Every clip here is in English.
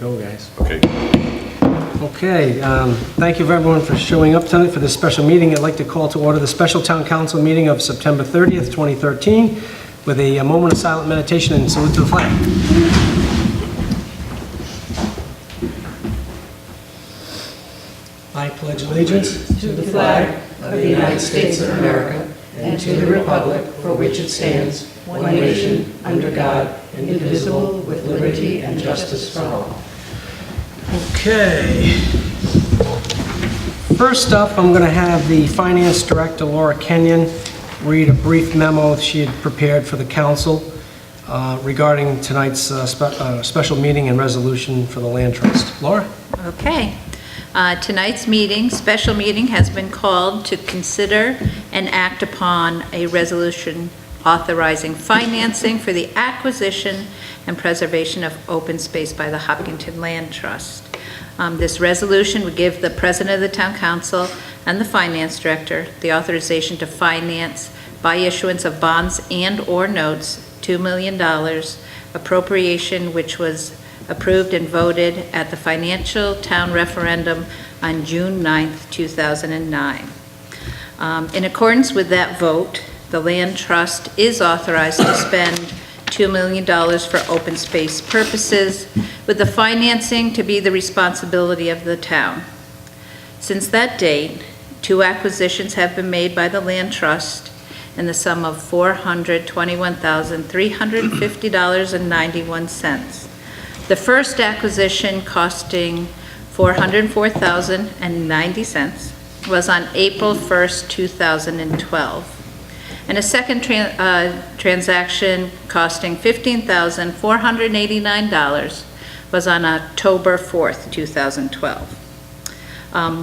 go, guys. Okay. Okay, thank you everyone for showing up tonight for this special meeting. I'd like to call to order the special town council meeting of September 30th, 2013, with a moment of silent meditation and salute to the flag. I pledge allegiance to the flag of the United States of America and to the republic for which it stands, one nation, under God, indivisible, with liberty and justice for all. Okay. First up, I'm going to have the Finance Director, Laura Kenyon, read a brief memo she had prepared for the council regarding tonight's special meeting and resolution for the Land Trust. Laura? Okay. Tonight's special meeting, has been called to consider and act upon a resolution authorizing financing for the acquisition and preservation of open space by the Hopkinton Land Trust. This resolution would give the President of the Town Council and the Finance Director the authorization to finance by issuance of bonds and/or notes $2 million, appropriation which was approved and voted at the Financial Town Referendum on June 9th, 2009. In accordance with that vote, the Land Trust is authorized to spend $2 million for open space purposes, with the financing to be the responsibility of the town. Since that date, 2 acquisitions have been made by the Land Trust in the sum of $421,350.91. The first acquisition, costing $404,090, was on April 1st, 2012. And a second transaction costing $15,489 was on October 4th, 2012.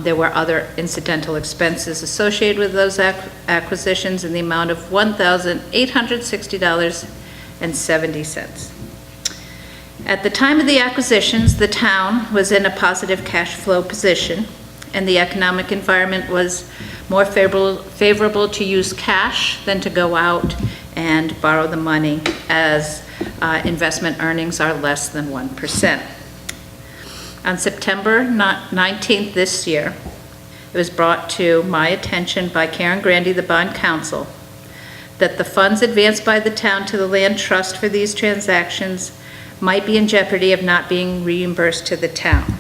There were other incidental expenses associated with those acquisitions in the amount of $1,860.70. At the time of the acquisitions, the town was in a positive cash flow position, and the economic environment was more favorable to use cash than to go out and borrow the money, as investment earnings are less than 1%. On September 19th this year, it was brought to my attention by Karen Grandy, the bond counsel, that the funds advanced by the town to the Land Trust for these transactions might be in jeopardy of not being reimbursed to the town.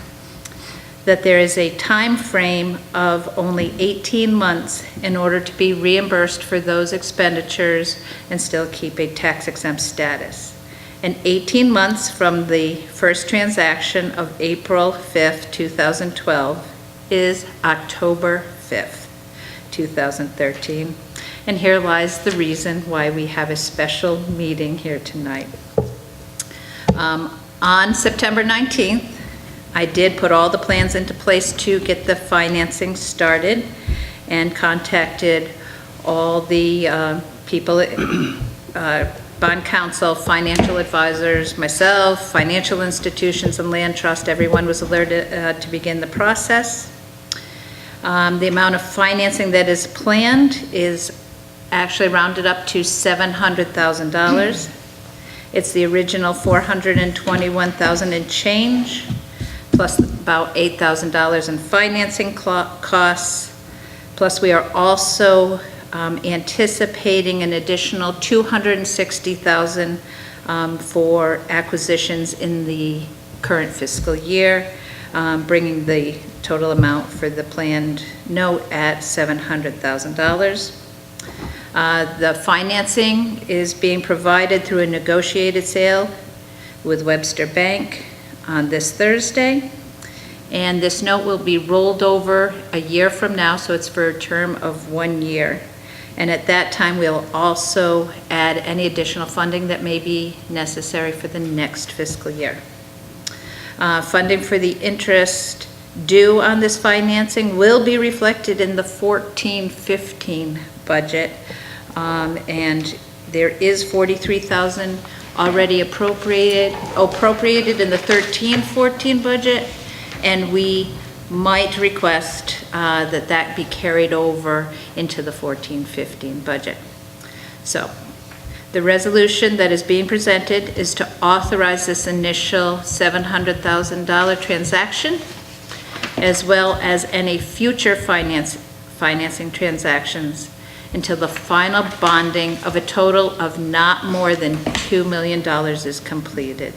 That there is a time frame of only 18 months in order to be reimbursed for those expenditures and still keep a tax-exempt status. And 18 months from the first transaction of April 5th, 2012 is October 5th, 2013. And here lies the reason why we have a special meeting here tonight. On September 19th, I did put all the plans into place to get the financing started and contacted all the people, bond counsel, financial advisors, myself, financial institutions, and land trust. Everyone was alerted to begin the process. The amount of financing that is planned is actually rounded up to $700,000. It's the original $421,000 and change, plus about $8,000 in financing costs. Plus, we are also anticipating an additional $260,000 for acquisitions in the current fiscal year, bringing the total amount for the planned note at $700,000. The financing is being provided through a negotiated sale with Webster Bank on this Thursday. And this note will be rolled over a year from now, so it's for a term of 1 year. And at that time, we'll also add any additional funding that may be necessary for the next fiscal year. Funding for the interest due on this financing will be reflected in the 14-15 budget. And there is $43,000 already appropriated in the 13-14 budget, and we might request that be carried over into the 14-15 budget. So The resolution that is being presented is to authorize this initial $700,000 transaction, as well as any future financing transactions until the final bonding of a total of not more than $2 million is completed.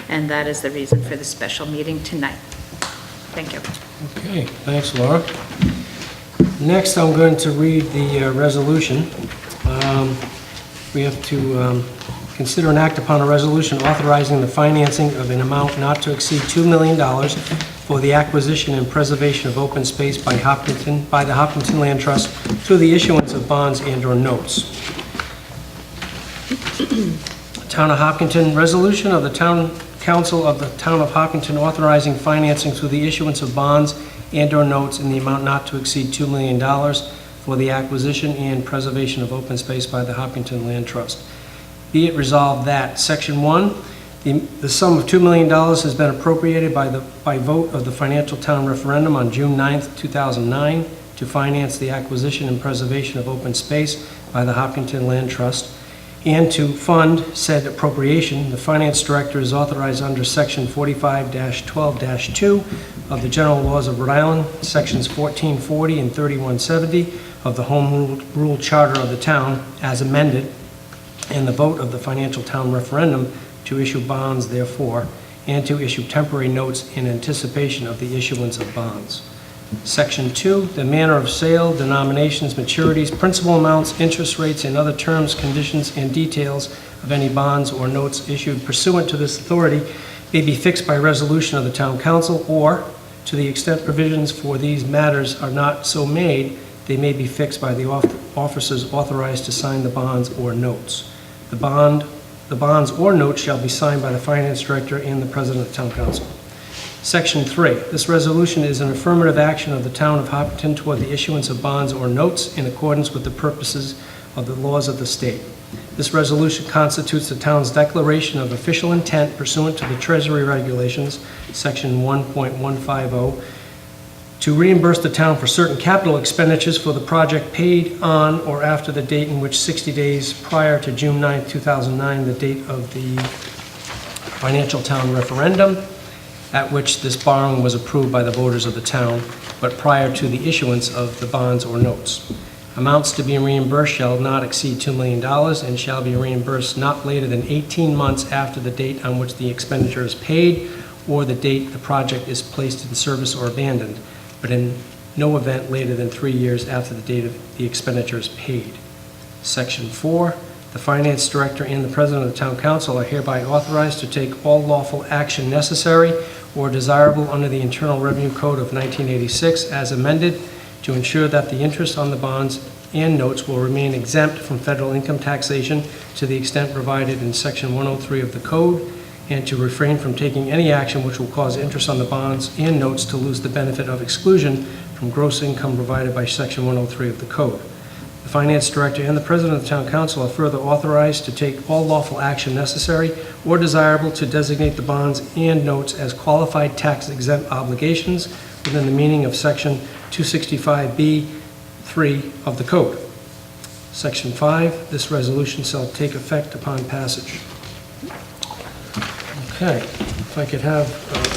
And that is the reason for the special meeting tonight. Thank you. Okay, thanks, Laura. Next, I'm going to read the resolution. We have to consider and act upon a resolution authorizing the financing of an amount not to exceed $2 million for the acquisition and preservation of open space by the Hopkinton Land Trust through the issuance of bonds and/or notes. Town of Hopkinton, resolution of the Town Council of the Town of Hopkinton authorizing financing through the issuance of bonds and/or notes in the amount not to exceed $2 million for the acquisition and preservation of open space by the Hopkinton Land Trust. Be it resolved that, Section 1, the sum of $2 million has been appropriated by vote of the Financial Town Referendum on June 9th, 2009 to finance the acquisition and preservation of open space by the Hopkinton Land Trust. And to fund said appropriation, the Finance Director is authorized under Section 45-12-2 of the General Laws of Rhode Island, Sections 1440 and 3170 of the Home Rule Charter of the Town, as amended, and the vote of the Financial Town Referendum to issue bonds therefore, and to issue temporary notes in anticipation of the issuance of bonds. Section 2, the manner of sale, denominations, maturities, principal amounts, interest rates, and other terms, conditions, and details of any bonds or notes issued pursuant to this authority may be fixed by resolution of the Town Council, or, to the extent provisions for these matters are not so made, they may be fixed by the officers authorized to sign the bonds or notes. The bonds or notes shall be signed by the Finance Director and the President of the Town Council. Section 3, this resolution is an affirmative action of the Town of Hopkinton toward the issuance of bonds or notes in accordance with the purposes of the laws of the state. This resolution constitutes the town's declaration of official intent pursuant to the Treasury Regulations, Section 1.150, to reimburse the town for certain capital expenditures for the project paid on or after the date in which 60 days prior to June 9, 2009, the date of the Financial Town Referendum, at which this borrowing was approved by the voters of the town, but prior to the issuance of the bonds or notes. Amounts to be reimbursed shall not exceed $2 million and shall be reimbursed not later than 18 months after the date on which the expenditure is paid or the date the project is placed in service or abandoned, but in no event later than 3 years after the date of the expenditure is paid. Section 4, the Finance Director and the President of the Town Council are hereby authorized to take all lawful action necessary or desirable under the Internal Revenue Code of 1986 as amended to ensure that the interest on the bonds and notes will remain exempt from federal income taxation to the extent provided in Section 103 of the Code, and to refrain from taking any action which will cause interest on the bonds and notes to lose the benefit of exclusion from gross income provided by Section 103 of the Code. The Finance Director and the President of the Town Council are further authorized to take all lawful action necessary or desirable to designate the bonds and notes as qualified tax-exempt obligations within the meaning of Section 265B(3) of the Code. Section 5, this resolution shall take effect upon passage. Okay, if I could have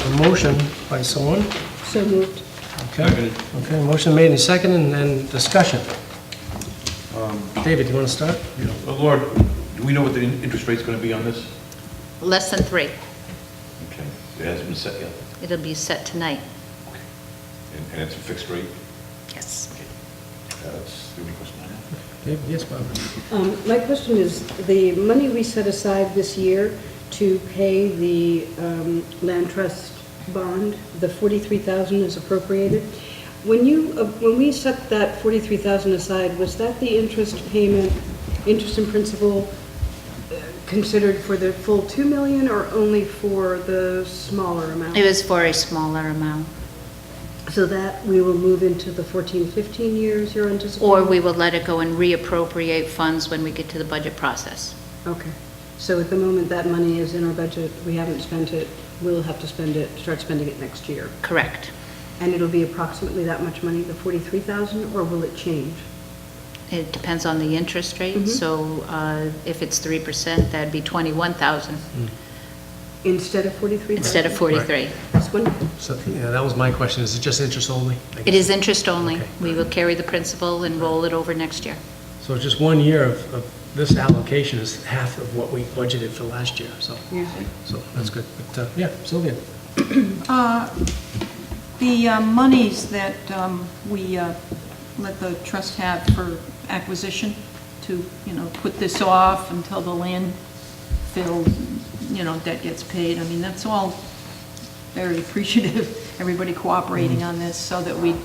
a motion by someone. So moved. Okay, okay, motion made and seconded, and then discussion. David, do you want to start? Laura, do we know what the interest rate's going to be on this? Less than 3. Okay, it hasn't been set yet. It'll be set tonight. Okay, and it's a fixed rate? Yes. Okay, that's the only question I have. David, yes, Barbara. My question is, the money we set aside this year to pay the land trust bond, the $43,000 is appropriated. When we set that $43,000 aside, was that the interest payment, interest and principal, considered for the full $2 million or only for the smaller amount? It was for a smaller amount. So that we will move into the 14, 15 years you're anticipating? Or we will let it go and reappropriate funds when we get to the budget process. Okay. So at the moment that money is in our budget, we haven't spent it, we'll have to spend it, start spending it next year. Correct. And it'll be approximately that much money, the $43,000, or will it change? It depends on the interest rate, so if it's 3%, that'd be 21,000 Instead of 43,000? instead of 43. That's wonderful. So, yeah, that was my question. Is it just interest only? I It guess. is interest only. Okay. We will carry the principal and roll it over next year. So just 1 year of this allocation is half of what we budgeted for last year, so, Yeah. so that's good. But, yeah, Sylvia? The monies that we let the trust have for acquisition to, put this off until the landfill, debt gets paid, I mean, that's all very appreciative, everybody cooperating on this, so that we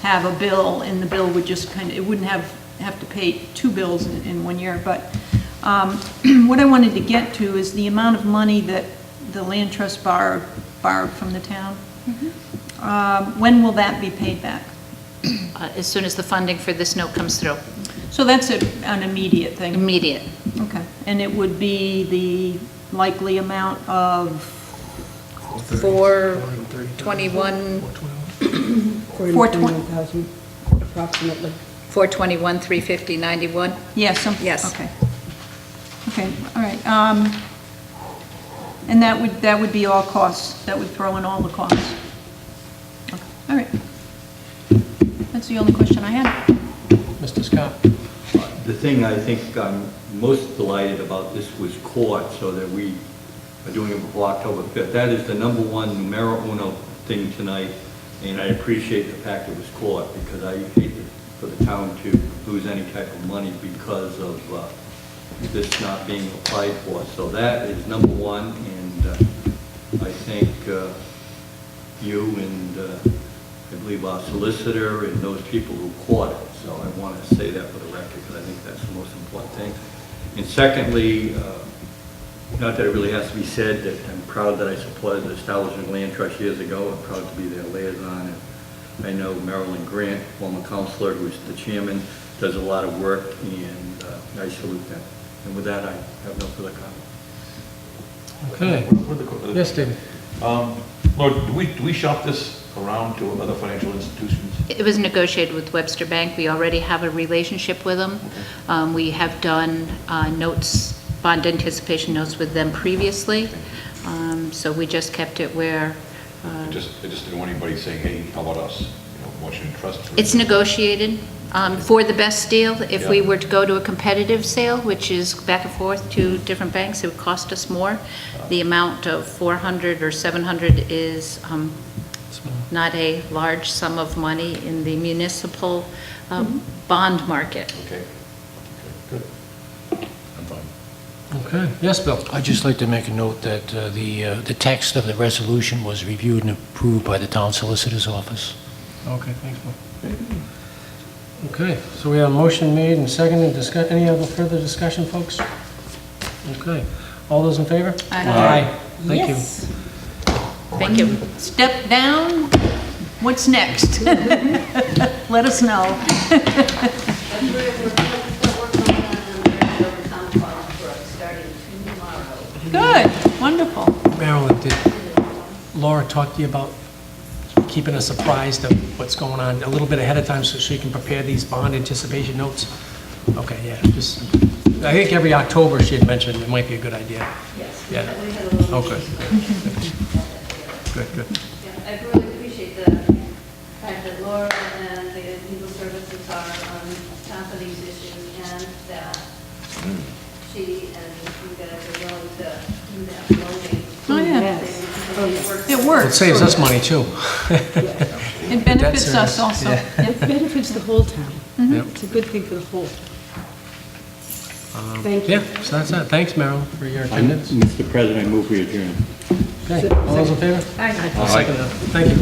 have a bill, and the bill would just it wouldn't have to pay two bills in 1 year. But what I wanted to get to is the amount of money that the land trust borrowed from the town. When will that be paid back? As soon as the funding for this note comes through. So that's an immediate thing? Immediate. Okay. And it would be the likely amount of? 421, 421,000 approximately. 421, 350, 91. Yes. Yes. Okay. Okay, all right. And that would be all costs? That would throw in all the costs? Okay, all right. That's the only question I had. Mr. Scott? The thing I think I'm most delighted about this was court, so that we are doing it before October 5th. That is the number one numero uno thing tonight, and I appreciate the fact it was court, because I hate for the town to lose any type of money because of this not being applied for. So that is number one, and I thank you and I believe our solicitor and those people who caught it. So I want to say that for the record, because I think that's the most important thing. And secondly, not that it really has to be said, that I'm proud that I supported the establishment of Land Trust years ago. I'm proud to be their liaison. And I know Marilyn Grant, former counselor, who's the chairman, does a lot of work, and I salute them. And with that, I have no further comment. Okay. Yes, David? Lord, do we shop this around to other financial institutions? It was negotiated with Webster Bank. We already have a relationship with them. We have done notes, bond anticipation notes with them previously. So we just kept it where... I just didn't want anybody saying, hey, how about us? Washington Trust. It's negotiated for the best deal. If we Yeah. were to go to a competitive sale, which is back and forth to different banks, it would cost us more. The amount of 400 or 700 is not a large sum of money in the municipal bond market. Okay. Good. I'm fine. Okay. Yes, Bill? I'd just like to make a note that the text of the resolution was reviewed and approved by the town solicitor's office. Okay, thanks, Bill. Okay, so we have a motion made and seconded. Any other further discussion, folks? Okay. All those in favor? Aye. Thank you. Yes. Thank you. Step down, what's next? Let us know. Good, wonderful. Marilyn, did Laura talk to you about keeping us apprised of what's going on a little bit ahead of time so she can prepare these bond anticipation notes? Okay, yeah, just, I think every October she had mentioned it might be a good idea. Yes. Yeah. Okay. Good, good. Yeah, I really appreciate the fact that Laura and the legal services are on top of these issues, and that she and you guys are willing to do that loading. Oh, yeah. Yes. Oh, yes. It It works. saves us money, too. It benefits us also. Yeah. It benefits the whole town. Yep. It's a good thing for the whole. Thank you. Yeah, so that's it. Thanks, Marilyn, for your attendance. Mr. President, I move we adjourn. Okay, all those in favor? Aye. I'll second that. Thank you.